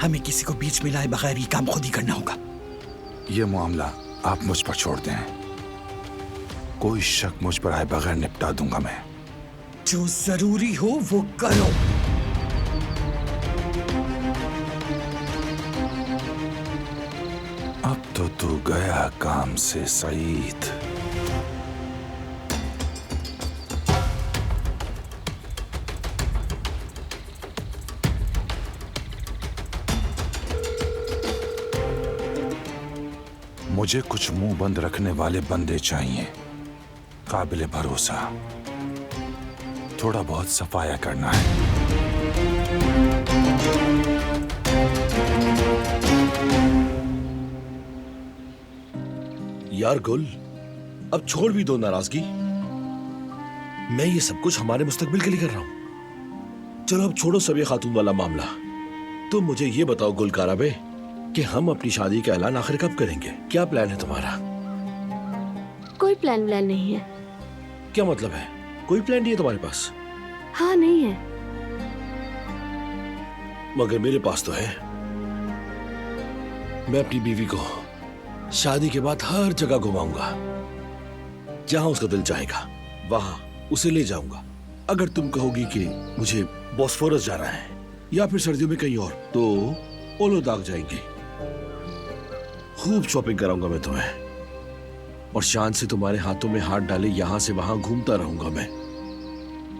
हमें किसी को बीच में लाए बगैर ये काम खुद ही करना होगा। ये मामला आप मुझ पर छोड़ दें। कोई शक मुझ पर आए बगैर निपटा दूंगा मैं। जो जरूरी हो वो करो। अब तो तू गया काम से सईद। मुझे कुछ मुंह बंद रखने वाले बंदे चाहिए, काबिले भरोसा। थोड़ा बहुत सफाया करना है। यार गुल, अब छोड़ भी दो नाराजगी। मैं ये सब कुछ हमारे मुस्तकबिल के लिए कर रहा हूं। चलो अब छोड़ो सब ये खातून वाला मामला। तुम मुझे ये बताओ गुल काराबे कि हम अपनी शादी का ऐलान आखिर कब करेंगे? क्या प्लान है तुम्हारा? कोई प्लान नहीं है। क्या मतलब है? कोई प्लान नहीं है तुम्हारे पास? हाँ नहीं है। मगर मेरे पास तो है। मैं अपनी बीवी को शादी के बाद हर जगह घुमाऊंगा। जहां उसका दिल चाहेगा वहां उसे ले जाऊंगा। अगर तुम कहोगी कि मुझे बॉस्फोरस जाना है या फिर सर्दियों में कहीं और, तो ओलो दाग जाएंगे। खूब शॉपिंग कराऊंगा मैं तुम्हें और शान से तुम्हारे हाथों में हाथ डाले यहां से वहां घूमता रहूंगा मैं।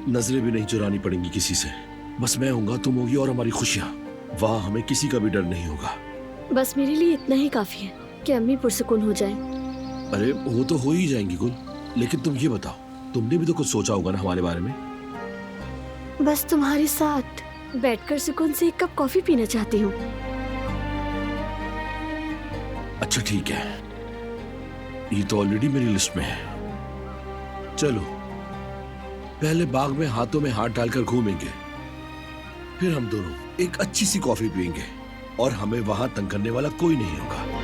नजरें भी नहीं चुरानी पड़ेंगी किसी से। बस मैं होऊंगा, तुम होगी और हमारी खुशियां। वहां हमें किसी का भी डर नहीं होगा। बस मेरे लिए इतना ही काफी है कि अम्मी पुरसुकून हो जाए। अरे वो तो हो ही जाएंगी गुल, लेकिन तुम ये बताओ, तुमने भी तो कुछ सोचा होगा ना हमारे बारे में? बस तुम्हारे साथ बैठकर सुकून से एक कप कॉफी पीना चाहती हूँ। अच्छा ठीक है, ये तो ऑलरेडी मेरी लिस्ट में है। चलो पहले बाग में हाथों में हाथ डालकर घूमेंगे, फिर हम दोनों एक अच्छी सी कॉफी पियेंगे और हमें वहां तंग करने वाला कोई नहीं होगा।